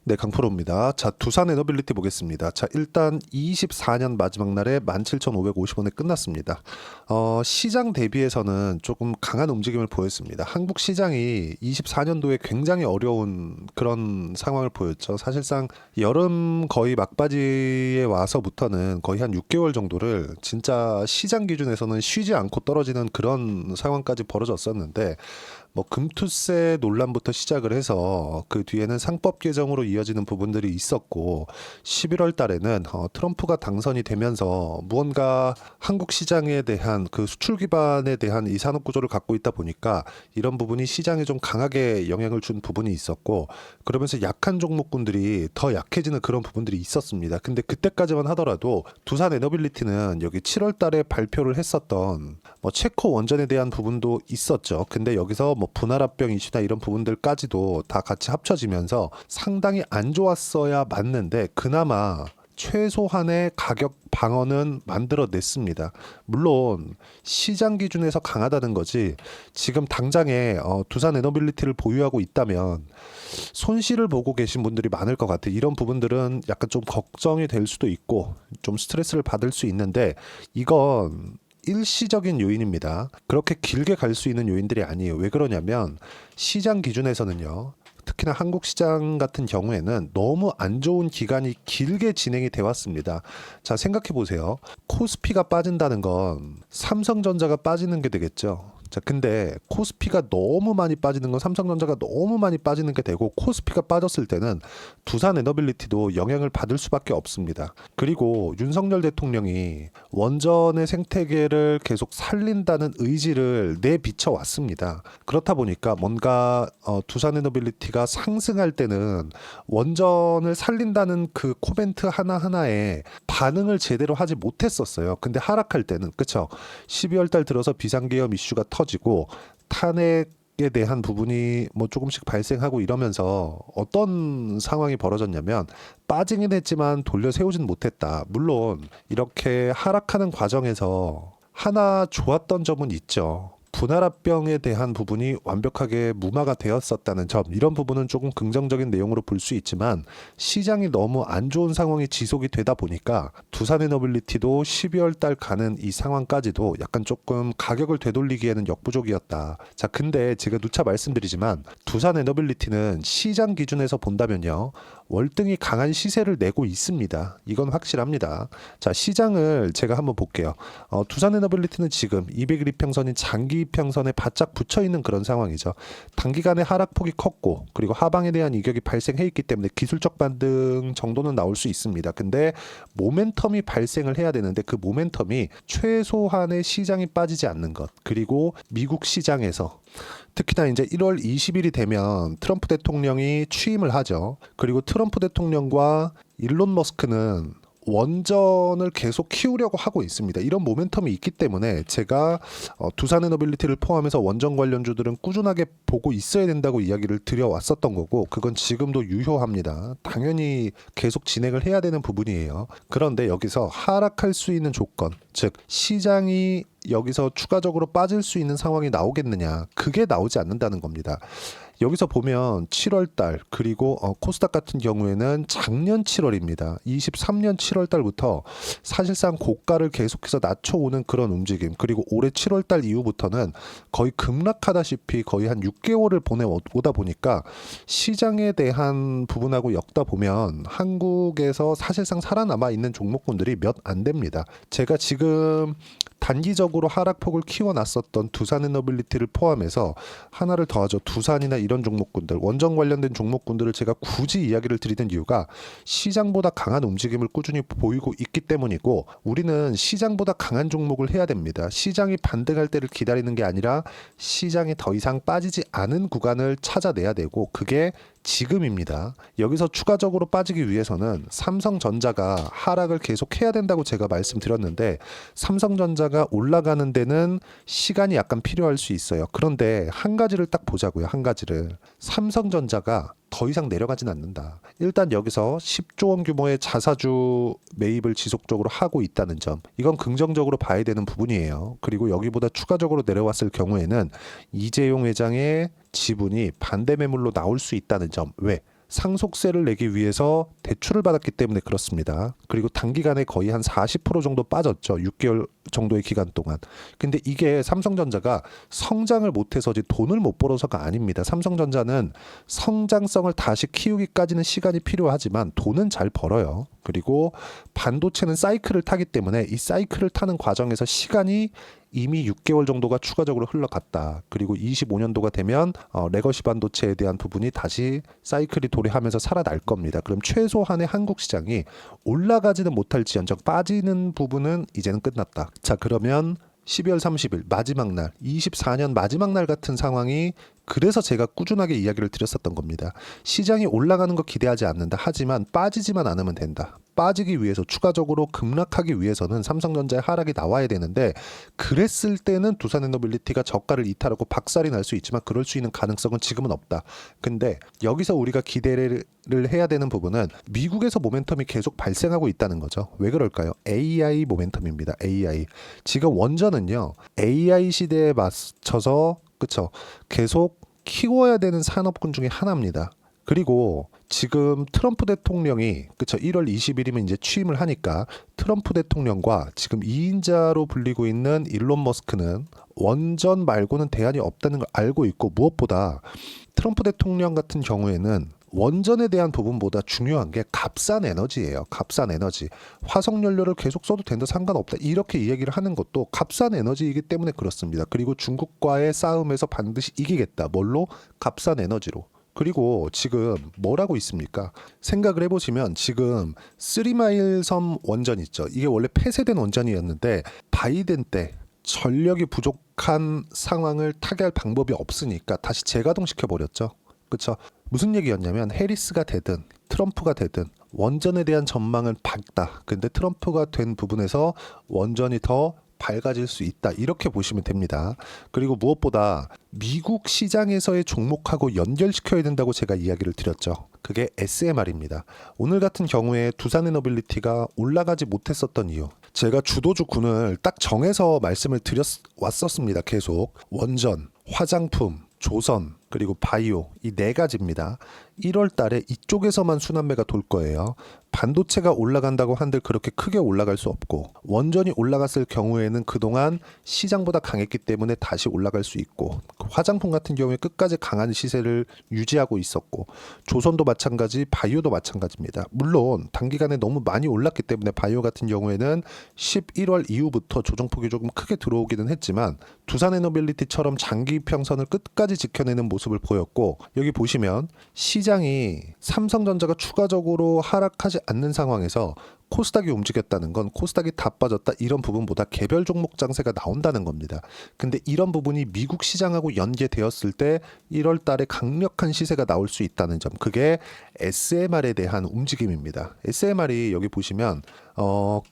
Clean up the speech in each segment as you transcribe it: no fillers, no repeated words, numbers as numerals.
네, 강프로입니다. 자, 두산 에너빌리티 보겠습니다. 자, 일단 24년 마지막 날에 17,550원에 끝났습니다. 시장 대비해서는 조금 강한 움직임을 보였습니다. 한국 시장이 24년도에 굉장히 어려운 그런 상황을 보였죠. 사실상 여름 거의 막바지에 와서부터는 거의 한 6개월 정도를 진짜 시장 기준에서는 쉬지 않고 떨어지는 그런 상황까지 벌어졌었는데, 뭐 금투세 논란부터 시작을 해서 그 뒤에는 상법 개정으로 이어지는 부분들이 있었고, 11월 달에는 트럼프가 당선이 되면서 무언가 한국 시장에 대한 그 수출 기반에 대한 이 산업 구조를 갖고 있다 보니까 이런 부분이 시장에 좀 강하게 영향을 준 부분이 있었고, 그러면서 약한 종목군들이 더 약해지는 그런 부분들이 있었습니다. 근데 그때까지만 하더라도 두산 에너빌리티는 여기 7월 달에 발표를 했었던 뭐 체코 원전에 대한 부분도 있었죠. 근데 여기서 뭐 분할합병 이슈나 이런 부분들까지도 다 같이 합쳐지면서 상당히 안 좋았어야 맞는데, 그나마 최소한의 가격 방어는 만들어냈습니다. 물론 시장 기준에서 강하다는 거지, 지금 당장에 두산 에너빌리티를 보유하고 있다면 손실을 보고 계신 분들이 많을 것 같아요. 이런 부분들은 약간 좀 걱정이 될 수도 있고 좀 스트레스를 받을 수 있는데, 이건 일시적인 요인입니다. 그렇게 길게 갈 수 있는 요인들이 아니에요. 왜 그러냐면 시장 기준에서는요, 특히나 한국 시장 같은 경우에는 너무 안 좋은 기간이 길게 진행이 돼 왔습니다. 자, 생각해 보세요. 코스피가 빠진다는 건 삼성전자가 빠지는 게 되겠죠. 자, 근데 코스피가 너무 많이 빠지는 건 삼성전자가 너무 많이 빠지는 게 되고, 코스피가 빠졌을 때는 두산 에너빌리티도 영향을 받을 수밖에 없습니다. 그리고 윤석열 대통령이 원전의 생태계를 계속 살린다는 의지를 내비쳐 왔습니다. 그렇다 보니까 뭔가 두산 에너빌리티가 상승할 때는 원전을 살린다는 그 코멘트 하나하나에 반응을 제대로 하지 못했었어요. 근데 하락할 때는, 그쵸? 12월 달 들어서 비상계엄 이슈가 터지고 탄핵에 대한 부분이 뭐 조금씩 발생하고 이러면서 어떤 상황이 벌어졌냐면, 빠지긴 했지만 돌려 세우진 못했다. 물론 이렇게 하락하는 과정에서 하나 좋았던 점은 있죠. 분할합병에 대한 부분이 완벽하게 무마가 되었었다는 점, 이런 부분은 조금 긍정적인 내용으로 볼 수 있지만, 시장이 너무 안 좋은 상황이 지속이 되다 보니까 두산 에너빌리티도 12월 달 가는 이 상황까지도 약간 조금 가격을 되돌리기에는 역부족이었다. 자, 근데 제가 누차 말씀드리지만 두산 에너빌리티는 시장 기준에서 본다면요, 월등히 강한 시세를 내고 있습니다. 이건 확실합니다. 자, 시장을 제가 한번 볼게요. 두산 에너빌리티는 지금 200일 이평선인 장기 이평선에 바짝 붙여 있는 그런 상황이죠. 단기간에 하락폭이 컸고, 그리고 하방에 대한 이격이 발생해 있기 때문에 기술적 반등 정도는 나올 수 있습니다. 근데 모멘텀이 발생을 해야 되는데, 그 모멘텀이 최소한의 시장이 빠지지 않는 것, 그리고 미국 시장에서 특히나 이제 1월 20일이 되면 트럼프 대통령이 취임을 하죠. 그리고 트럼프 대통령과 일론 머스크는 원전을 계속 키우려고 하고 있습니다. 이런 모멘텀이 있기 때문에 제가 두산 에너빌리티를 포함해서 원전 관련주들은 꾸준하게 보고 있어야 된다고 이야기를 드려왔었던 거고, 그건 지금도 유효합니다. 당연히 계속 진행을 해야 되는 부분이에요. 그런데 여기서 하락할 수 있는 조건, 즉 시장이 여기서 추가적으로 빠질 수 있는 상황이 나오겠느냐, 그게 나오지 않는다는 겁니다. 여기서 보면 7월 달, 그리고 코스닥 같은 경우에는 작년 7월입니다. 23년 7월 달부터 사실상 고가를 계속해서 낮춰오는 그런 움직임, 그리고 올해 7월 달 이후부터는 거의 급락하다시피 거의 한 6개월을 보내오다 보니까 시장에 대한 부분하고 엮다 보면 한국에서 사실상 살아남아 있는 종목군들이 몇 안 됩니다. 제가 지금 단기적으로 하락폭을 키워놨었던 두산 에너빌리티를 포함해서 하나를 더하죠. 두산이나 이런 종목군들, 원전 관련된 종목군들을 제가 굳이 이야기를 드리는 이유가 시장보다 강한 움직임을 꾸준히 보이고 있기 때문이고, 우리는 시장보다 강한 종목을 해야 됩니다. 시장이 반등할 때를 기다리는 게 아니라 시장이 더 이상 빠지지 않은 구간을 찾아내야 되고, 그게 지금입니다. 여기서 추가적으로 빠지기 위해서는 삼성전자가 하락을 계속해야 된다고 제가 말씀드렸는데, 삼성전자가 올라가는 데는 시간이 약간 필요할 수 있어요. 그런데 한 가지를 딱 보자고요. 한 가지를. 삼성전자가 더 이상 내려가진 않는다. 일단 여기서 10조 원 규모의 자사주 매입을 지속적으로 하고 있다는 점, 이건 긍정적으로 봐야 되는 부분이에요. 그리고 여기보다 추가적으로 내려왔을 경우에는 이재용 회장의 지분이 반대 매물로 나올 수 있다는 점. 왜? 상속세를 내기 위해서 대출을 받았기 때문에 그렇습니다. 그리고 단기간에 거의 한 40% 정도 빠졌죠. 6개월 정도의 기간 동안. 근데 이게 삼성전자가 성장을 못해서지 돈을 못 벌어서가 아닙니다. 삼성전자는 성장성을 다시 키우기까지는 시간이 필요하지만 돈은 잘 벌어요. 그리고 반도체는 사이클을 타기 때문에 이 사이클을 타는 과정에서 시간이 이미 6개월 정도가 추가적으로 흘러갔다. 그리고 25년도가 되면 레거시 반도체에 대한 부분이 다시 사이클이 도래하면서 살아날 겁니다. 그럼 최소한의 한국 시장이 올라가지는 못할지언정 빠지는 부분은 이제는 끝났다. 자, 그러면 12월 30일 마지막 날, 24년 마지막 날 같은 상황이, 그래서 제가 꾸준하게 이야기를 드렸었던 겁니다. 시장이 올라가는 거 기대하지 않는다. 하지만 빠지지만 않으면 된다. 빠지기 위해서, 추가적으로 급락하기 위해서는 삼성전자의 하락이 나와야 되는데, 그랬을 때는 두산에너빌리티가 저가를 이탈하고 박살이 날 수 있지만 그럴 수 있는 가능성은 지금은 없다. 근데 여기서 우리가 기대를 해야 되는 부분은 미국에서 모멘텀이 계속 발생하고 있다는 거죠. 왜 그럴까요? AI 모멘텀입니다. AI. 지금 원전은요, AI 시대에 맞춰서, 그쵸, 계속 키워야 되는 산업군 중에 하나입니다. 그리고 지금 트럼프 대통령이, 그쵸, 1월 20일이면 이제 취임을 하니까 트럼프 대통령과 지금 2인자로 불리고 있는 일론 머스크는 원전 말고는 대안이 없다는 걸 알고 있고, 무엇보다 트럼프 대통령 같은 경우에는 원전에 대한 부분보다 중요한 게 값싼 에너지예요. 값싼 에너지. 화석연료를 계속 써도 된다, 상관없다, 이렇게 이야기를 하는 것도 값싼 에너지이기 때문에 그렇습니다. 그리고 중국과의 싸움에서 반드시 이기겠다. 뭘로? 값싼 에너지로. 그리고 지금 뭐라고 있습니까? 생각을 해보시면 지금 쓰리마일 섬 원전 있죠. 이게 원래 폐쇄된 원전이었는데 바이든 때 전력이 부족한 상황을 타개할 방법이 없으니까 다시 재가동시켜 버렸죠. 그렇죠? 무슨 얘기였냐면 해리스가 되든 트럼프가 되든 원전에 대한 전망은 밝다. 근데 트럼프가 된 부분에서 원전이 더 밝아질 수 있다. 이렇게 보시면 됩니다. 그리고 무엇보다 미국 시장에서의 종목하고 연결시켜야 된다고 제가 이야기를 드렸죠. 그게 SMR입니다. 오늘 같은 경우에 두산에너빌리티가 올라가지 못했었던 이유, 제가 주도주 군을 딱 정해서 말씀을 드렸었습니다. 계속 원전, 화장품, 조선, 그리고 바이오, 이 네 가지입니다. 1월 달에 이쪽에서만 순환매가 돌 거예요. 반도체가 올라간다고 한들 그렇게 크게 올라갈 수 없고, 원전이 올라갔을 경우에는 그동안 시장보다 강했기 때문에 다시 올라갈 수 있고, 화장품 같은 경우에 끝까지 강한 시세를 유지하고 있었고, 조선도 마찬가지, 바이오도 마찬가지입니다. 물론 단기간에 너무 많이 올랐기 때문에 바이오 같은 경우에는 11월 이후부터 조정폭이 조금 크게 들어오기는 했지만 두산에너빌리티처럼 장기 평선을 끝까지 지켜내는 모습을 보였고, 여기 보시면 시장이 삼성전자가 추가적으로 하락하지 않는 상황에서 코스닥이 움직였다는 건 코스닥이 다 빠졌다, 이런 부분보다 개별 종목 장세가 나온다는 겁니다. 근데 이런 부분이 미국 시장하고 연계되었을 때 1월 달에 강력한 시세가 나올 수 있다는 점, 그게 SMR에 대한 움직임입니다. SMR이 여기 보시면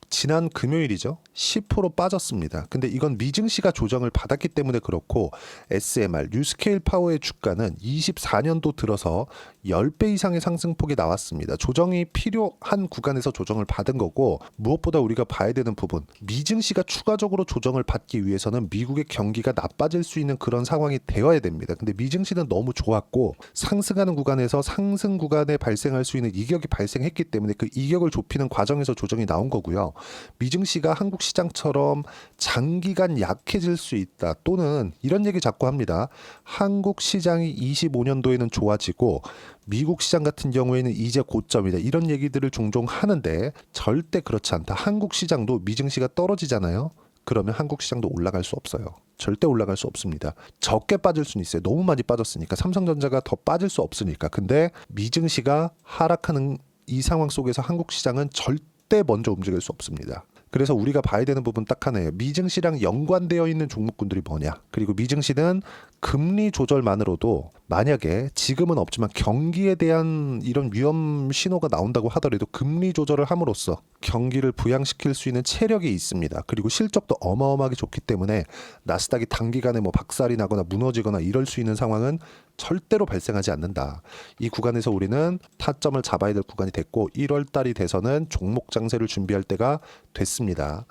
지난 금요일이죠. 10% 빠졌습니다. 근데 이건 미증시가 조정을 받았기 때문에 그렇고, SMR, 뉴스케일 파워의 주가는 24년도 들어서 10배 이상의 상승폭이 나왔습니다. 조정이 필요한 구간에서 조정을 받은 거고, 무엇보다 우리가 봐야 되는 부분, 미증시가 추가적으로 조정을 받기 위해서는 미국의 경기가 나빠질 수 있는 그런 상황이 되어야 됩니다. 근데 미증시는 너무 좋았고, 상승하는 구간에서 상승 구간에 발생할 수 있는 이격이 발생했기 때문에 그 이격을 좁히는 과정에서 조정이 나온 거고요. 미증시가 한국 시장처럼 장기간 약해질 수 있다, 또는 이런 얘기 자꾸 합니다. 한국 시장이 25년도에는 좋아지고 미국 시장 같은 경우에는 이제 고점이다, 이런 얘기들을 종종 하는데 절대 그렇지 않다. 한국 시장도 미증시가 떨어지잖아요. 그러면 한국 시장도 올라갈 수 없어요. 절대 올라갈 수 없습니다. 적게 빠질 수는 있어요. 너무 많이 빠졌으니까. 삼성전자가 더 빠질 수 없으니까. 근데 미증시가 하락하는 이 상황 속에서 한국 시장은 절대 먼저 움직일 수 없습니다. 그래서 우리가 봐야 되는 부분 딱 하나예요. 미증시랑 연관되어 있는 종목군들이 뭐냐. 그리고 미증시는 금리 조절만으로도, 만약에 지금은 없지만 경기에 대한 이런 위험 신호가 나온다고 하더라도 금리 조절을 함으로써 경기를 부양시킬 수 있는 체력이 있습니다. 그리고 실적도 어마어마하게 좋기 때문에 나스닥이 단기간에 뭐 박살이 나거나 무너지거나 이럴 수 있는 상황은 절대로 발생하지 않는다. 이 구간에서 우리는 타점을 잡아야 될 구간이 됐고, 1월 달이 돼서는 종목 장세를 준비할 때가 됐습니다.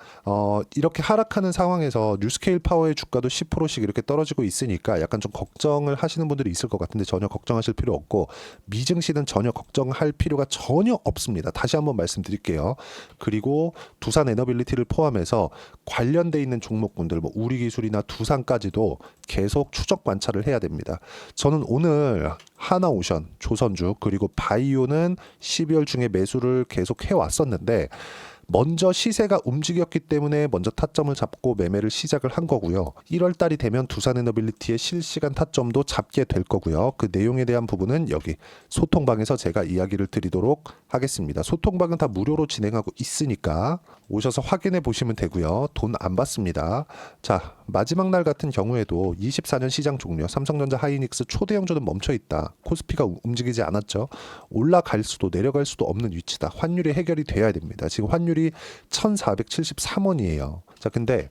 이렇게 하락하는 상황에서 뉴스케일 파워의 주가도 10%씩 이렇게 떨어지고 있으니까 약간 좀 걱정을 하시는 분들이 있을 것 같은데 전혀 걱정하실 필요 없고 미증시는 전혀 걱정할 필요가 전혀 없습니다. 다시 한번 말씀드릴게요. 그리고 두산 에너빌리티를 포함해서 관련돼 있는 종목군들 뭐 우리기술이나 두산까지도 계속 추적 관찰을 해야 됩니다. 저는 오늘 하나오션, 조선주 그리고 바이오는 12월 중에 매수를 계속 해왔었는데 먼저 시세가 움직였기 때문에 먼저 타점을 잡고 매매를 시작을 한 거고요. 1월 달이 되면 두산에너빌리티의 실시간 타점도 잡게 될 거고요. 그 내용에 대한 부분은 여기 소통방에서 제가 이야기를 드리도록 하겠습니다. 소통방은 다 무료로 진행하고 있으니까 오셔서 확인해 보시면 되고요. 돈 안 받습니다. 자, 마지막 날 같은 경우에도 24년 시장 종료, 삼성전자 하이닉스 초대형주는 멈춰 있다. 코스피가 움직이지 않았죠. 올라갈 수도 내려갈 수도 없는 위치다. 환율이 해결이 돼야 됩니다. 지금 환율이 1473원이에요. 자, 근데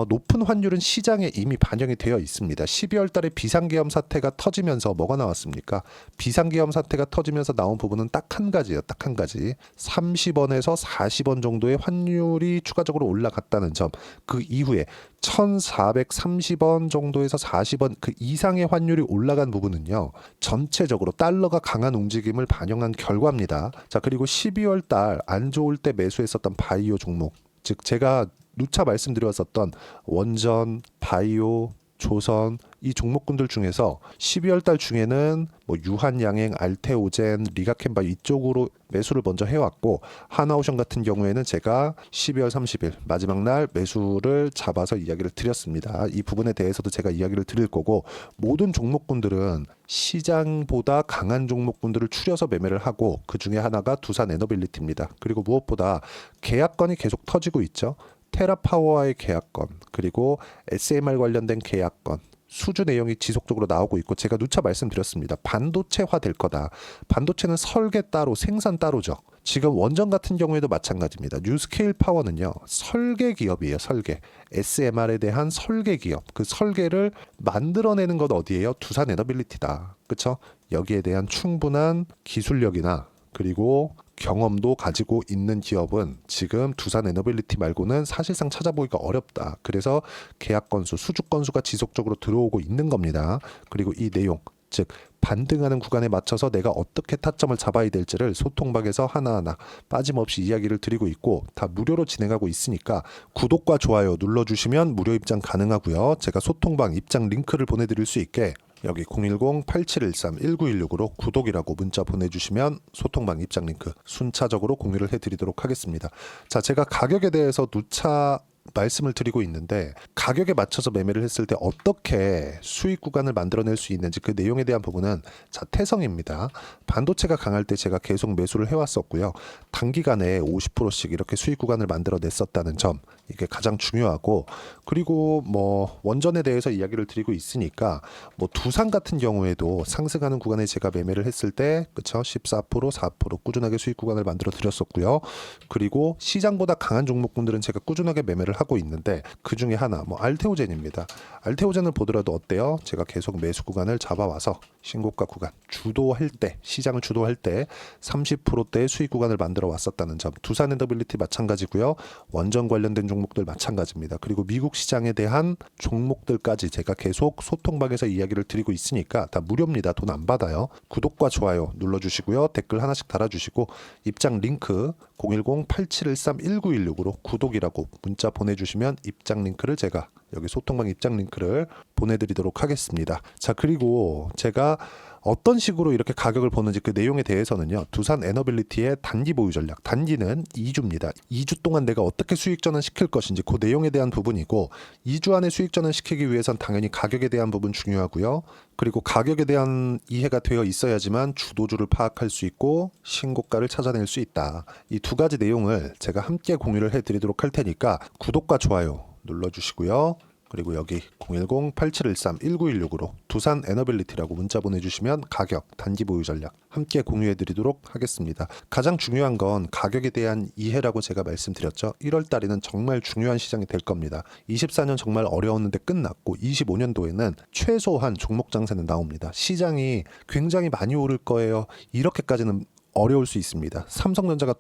높은 환율은 시장에 이미 반영이 되어 있습니다. 12월 달에 비상계엄 사태가 터지면서 뭐가 나왔습니까? 비상계엄 사태가 터지면서 나온 부분은 딱 한 가지예요. 딱 한 가지. 30원에서 40원 정도의 환율이 추가적으로 올라갔다는 점. 그 이후에 1430원 정도에서 40원 그 이상의 환율이 올라간 부분은요. 전체적으로 달러가 강한 움직임을 반영한 결과입니다. 자, 그리고 12월 달 안 좋을 때 매수했었던 바이오 종목. 즉 제가 누차 말씀드렸었던 원전, 바이오, 조선 이 종목군들 중에서 12월 달 중에는 뭐 유한양행, 알테오젠, 리가켄바이오 이쪽으로 매수를 먼저 해왔고 하나오션 같은 경우에는 제가 12월 30일 마지막 날 매수를 잡아서 이야기를 드렸습니다. 이 부분에 대해서도 제가 이야기를 드릴 거고 모든 종목군들은 시장보다 강한 종목군들을 추려서 매매를 하고 그 중에 하나가 두산 에너빌리티입니다. 그리고 무엇보다 계약건이 계속 터지고 있죠. 테라파워와의 계약건 그리고 SMR 관련된 계약건 수주 내용이 지속적으로 나오고 있고 제가 누차 말씀드렸습니다. 반도체화 될 거다. 반도체는 설계 따로 생산 따로죠. 지금 원전 같은 경우에도 마찬가지입니다. 뉴스케일 파워는요. 설계 기업이에요. 설계. SMR에 대한 설계 기업. 그 설계를 만들어내는 건 어디예요? 두산 에너빌리티다. 그렇죠? 여기에 대한 충분한 기술력이나 그리고 경험도 가지고 있는 기업은 지금 두산 에너빌리티 말고는 사실상 찾아보기가 어렵다. 그래서 계약 건수, 수주 건수가 지속적으로 들어오고 있는 겁니다. 그리고 이 내용, 즉 반등하는 구간에 맞춰서 내가 어떻게 타점을 잡아야 될지를 소통방에서 하나하나 빠짐없이 이야기를 드리고 있고 다 무료로 진행하고 있으니까 구독과 좋아요 눌러주시면 무료 입장 가능하고요. 제가 소통방 입장 링크를 보내드릴 수 있게 여기 010-8713-1916으로 구독이라고 문자 보내주시면 소통방 입장 링크 순차적으로 공유를 해드리도록 하겠습니다. 자, 제가 가격에 대해서 누차 말씀을 드리고 있는데 가격에 맞춰서 매매를 했을 때 어떻게 수익 구간을 만들어낼 수 있는지 그 내용에 대한 부분은 자 태성입니다. 반도체가 강할 때 제가 계속 매수를 해왔었고요. 단기간에 50%씩 이렇게 수익 구간을 만들어냈었다는 점 이게 가장 중요하고 그리고 뭐 원전에 대해서 이야기를 드리고 있으니까 뭐 두산 같은 경우에도 상승하는 구간에 제가 매매를 했을 때 그쵸 14% 4% 꾸준하게 수익 구간을 만들어 드렸었고요. 그리고 시장보다 강한 종목군들은 제가 꾸준하게 매매를 하고 있는데 그 중에 하나 뭐 알테오젠입니다. 알테오젠을 보더라도 어때요? 제가 계속 매수 구간을 잡아와서 신고가 구간 주도할 때 시장을 주도할 때 30%대의 수익 구간을 만들어 왔었다는 점. 두산 엔더빌리티 마찬가지고요. 원전 관련된 종목들 마찬가지입니다. 그리고 미국 시장에 대한 종목들까지 제가 계속 소통방에서 이야기를 드리고 있으니까 다 무료입니다. 돈 안 받아요. 구독과 좋아요 눌러주시고요. 댓글 하나씩 달아주시고 입장 링크 010-8713-1916으로 구독이라고 문자 보내주시면 입장 링크를 제가 여기 소통방 입장 링크를 보내드리도록 하겠습니다. 자, 그리고 제가 어떤 식으로 이렇게 가격을 보는지 그 내용에 대해서는요. 두산 에너빌리티의 단기 보유 전략. 단기는 2주입니다. 2주 동안 내가 어떻게 수익 전환 시킬 것인지 그 내용에 대한 부분이고 2주 안에 수익 전환 시키기 위해선 당연히 가격에 대한 부분 중요하고요. 그리고 가격에 대한 이해가 되어 있어야지만 주도주를 파악할 수 있고 신고가를 찾아낼 수 있다. 이 두 가지 내용을 제가 함께 공유를 해드리도록 할 테니까 구독과 좋아요 눌러주시고요. 그리고 여기 010-8713-1916으로 두산 에너빌리티라고 문자 보내주시면 가격, 단기 보유 전략 함께 공유해드리도록 하겠습니다. 가장 중요한 건 가격에 대한 이해라고 제가 말씀드렸죠. 1월 달에는 정말 중요한 시장이 될 겁니다. 24년 정말 어려웠는데 끝났고 25년도에는 최소한 종목 장세는 나옵니다. 시장이 굉장히 많이 오를 거예요. 이렇게까지는 어려울 수 있습니다. 삼성전자가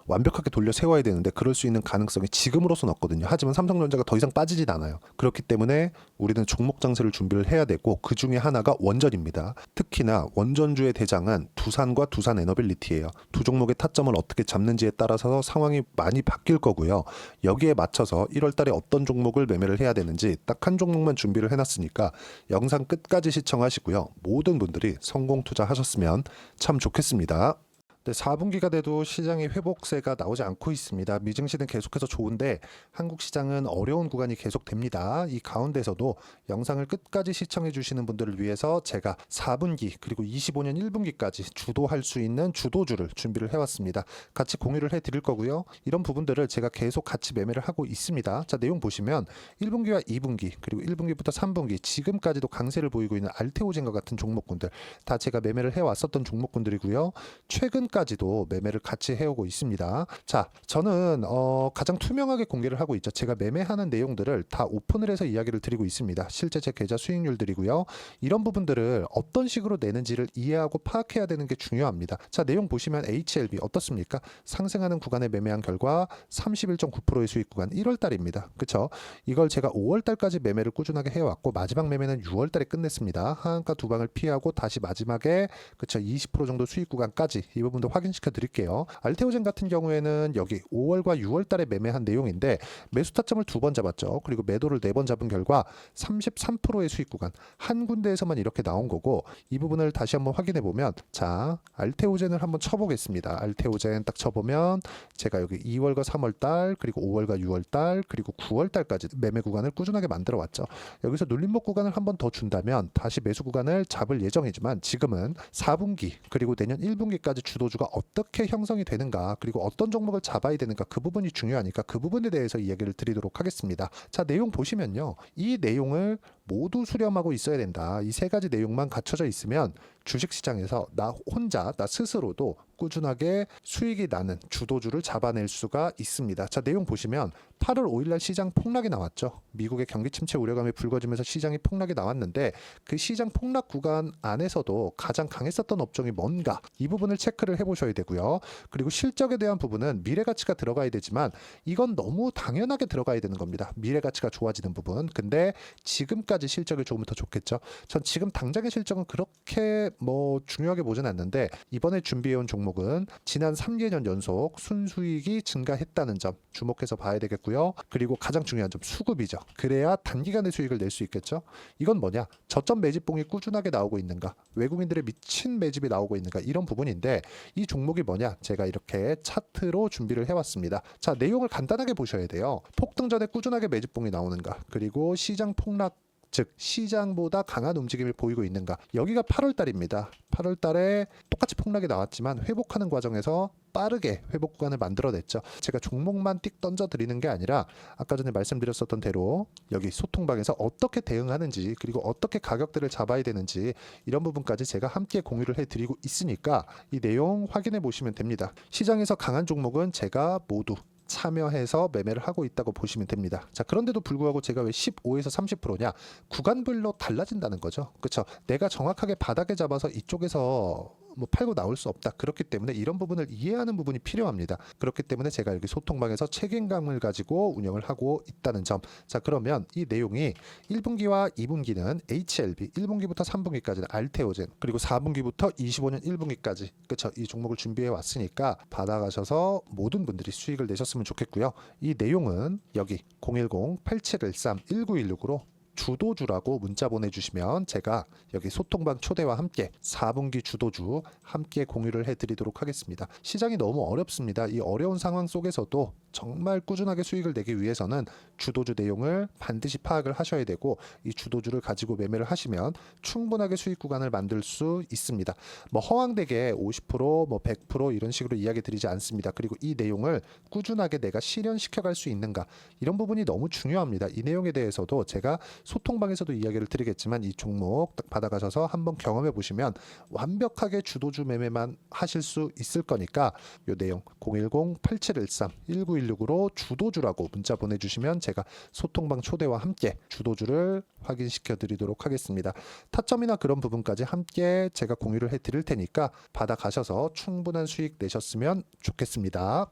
완벽하게 돌려 세워야 되는데 그럴 수 있는 가능성이 지금으로서는 없거든요. 하지만 삼성전자가 더 이상 빠지진 않아요. 그렇기 때문에 우리는 종목 장세를 준비를 해야 되고 그 중에 하나가 원전입니다. 특히나 원전주의 대장은 두산과 두산 에너빌리티예요. 두 종목의 타점을 어떻게 잡는지에 따라서 상황이 많이 바뀔 거고요. 여기에 맞춰서 1월 달에 어떤 종목을 매매를 해야 되는지 딱 한 종목만 준비를 해놨으니까 영상 끝까지 시청하시고요. 모든 분들이 성공 투자하셨으면 참 좋겠습니다. 네, 4분기가 돼도 시장의 회복세가 나오지 않고 있습니다. 미증시는 계속해서 좋은데 한국 시장은 어려운 구간이 계속됩니다. 이 가운데서도 영상을 끝까지 시청해 주시는 분들을 위해서 제가 4분기 그리고 25년 1분기까지 주도할 수 있는 주도주를 준비를 해왔습니다. 같이 공유를 해드릴 거고요. 이런 부분들을 제가 계속 같이 매매를 하고 있습니다. 자, 내용 보시면 1분기와 2분기 그리고 1분기부터 3분기 지금까지도 강세를 보이고 있는 알테오젠과 같은 종목군들 다 제가 매매를 해왔었던 종목군들이고요. 최근까지도 매매를 같이 해오고 있습니다. 자, 저는 가장 투명하게 공개를 하고 있죠. 제가 매매하는 내용들을 다 오픈을 해서 이야기를 드리고 있습니다. 실제 제 계좌 수익률들이고요. 이런 부분들을 어떤 식으로 내는지를 이해하고 파악해야 되는 게 중요합니다. 자, 내용 보시면 HLB 어떻습니까? 상승하는 구간에 매매한 결과 31.9%의 수익 구간 1월 달입니다. 그렇죠? 이걸 제가 5월 달까지 매매를 꾸준하게 해왔고 마지막 매매는 6월 달에 끝냈습니다. 하한가 두 방을 피하고 다시 마지막에 그렇죠? 20% 정도 수익 구간까지 이 부분도 확인시켜 드릴게요. 알테오젠 같은 경우에는 여기 5월과 6월 달에 매매한 내용인데 매수 타점을 2번 잡았죠. 그리고 매도를 4번 잡은 결과 33%의 수익 구간 한 군데에서만 이렇게 나온 거고 이 부분을 다시 한번 확인해 보면 자, 알테오젠을 한번 쳐보겠습니다. 알테오젠 딱 쳐보면 제가 여기 2월과 3월 달 그리고 5월과 6월 달 그리고 9월 달까지 매매 구간을 꾸준하게 만들어 왔죠. 여기서 눌림목 구간을 한번 더 준다면 다시 매수 구간을 잡을 예정이지만 지금은 4분기 그리고 내년 1분기까지 주도주가 어떻게 형성이 되는가 그리고 어떤 종목을 잡아야 되는가 그 부분이 중요하니까 그 부분에 대해서 이야기를 드리도록 하겠습니다. 자, 내용 보시면요. 이 내용을 모두 수렴하고 있어야 된다. 이 세 가지 내용만 갖춰져 있으면 주식시장에서 나 혼자 나 스스로도 꾸준하게 수익이 나는 주도주를 잡아낼 수가 있습니다. 자, 내용 보시면 8월 5일날 시장 폭락이 나왔죠. 미국의 경기 침체 우려감이 불거지면서 시장이 폭락이 나왔는데 그 시장 폭락 구간 안에서도 가장 강했었던 업종이 뭔가 이 부분을 체크를 해보셔야 되고요. 그리고 실적에 대한 부분은 미래가치가 들어가야 되지만 이건 너무 당연하게 들어가야 되는 겁니다. 미래가치가 좋아지는 부분. 근데 지금까지 실적이 조금 더 좋겠죠. 전 지금 당장의 실적은 그렇게 중요하게 보진 않는데 이번에 준비해온 종목은 지난 3개년 연속 순수익이 증가했다는 점 주목해서 봐야 되겠고요. 그리고 가장 중요한 점 수급이죠. 그래야 단기간에 수익을 낼 수 있겠죠. 이건 뭐냐? 저점 매집봉이 꾸준하게 나오고 있는가? 외국인들의 미친 매집이 나오고 있는가? 이런 부분인데 이 종목이 뭐냐? 제가 이렇게 차트로 준비를 해왔습니다. 자, 내용을 간단하게 보셔야 돼요. 폭등 전에 꾸준하게 매집봉이 나오는가? 그리고 시장 폭락 즉 시장보다 강한 움직임을 보이고 있는가. 여기가 8월 달입니다. 8월 달에 똑같이 폭락이 나왔지만 회복하는 과정에서 빠르게 회복 구간을 만들어냈죠. 제가 종목만 띡 던져 드리는 게 아니라 아까 전에 말씀드렸었던 대로 여기 소통방에서 어떻게 대응하는지 그리고 어떻게 가격대를 잡아야 되는지 이런 부분까지 제가 함께 공유를 해드리고 있으니까 이 내용 확인해 보시면 됩니다. 시장에서 강한 종목은 제가 모두 참여해서 매매를 하고 있다고 보시면 됩니다. 자, 그런데도 불구하고 제가 왜 15에서 30%냐? 구간별로 달라진다는 거죠. 그렇죠? 내가 정확하게 바닥에 잡아서 이쪽에서 팔고 나올 수 없다. 그렇기 때문에 이런 부분을 이해하는 부분이 필요합니다. 그렇기 때문에 제가 여기 소통방에서 책임감을 가지고 운영을 하고 있다는 점. 자, 그러면 이 내용이 1분기와 2분기는 HLB, 1분기부터 3분기까지는 알테오젠, 그리고 4분기부터 25년 1분기까지 그렇죠? 이 종목을 준비해 왔으니까 받아가셔서 모든 분들이 수익을 내셨으면 좋겠고요. 이 내용은 여기 010-8713-1916으로 주도주라고 문자 보내주시면 제가 여기 소통방 초대와 함께 4분기 주도주 함께 공유를 해드리도록 하겠습니다. 시장이 너무 어렵습니다. 이 어려운 상황 속에서도 정말 꾸준하게 수익을 내기 위해서는 주도주 내용을 반드시 파악을 하셔야 되고 이 주도주를 가지고 매매를 하시면 충분하게 수익 구간을 만들 수 있습니다. 허황되게 50%, 100% 이런 식으로 이야기 드리지 않습니다. 그리고 이 내용을 꾸준하게 내가 실현시켜 갈 수 있는가 이런 부분이 너무 중요합니다. 이 내용에 대해서도 제가 소통방에서도 이야기를 드리겠지만 이 종목 딱 받아가셔서 한번 경험해 보시면 완벽하게 주도주 매매만 하실 수 있을 거니까 이 내용 010-8713-1916으로 주도주라고 문자 보내주시면 제가 소통방 초대와 함께 주도주를 확인시켜 드리도록 하겠습니다. 타점이나 그런 부분까지 함께 제가 공유를 해 드릴 테니까 받아가셔서 충분한 수익 내셨으면 좋겠습니다.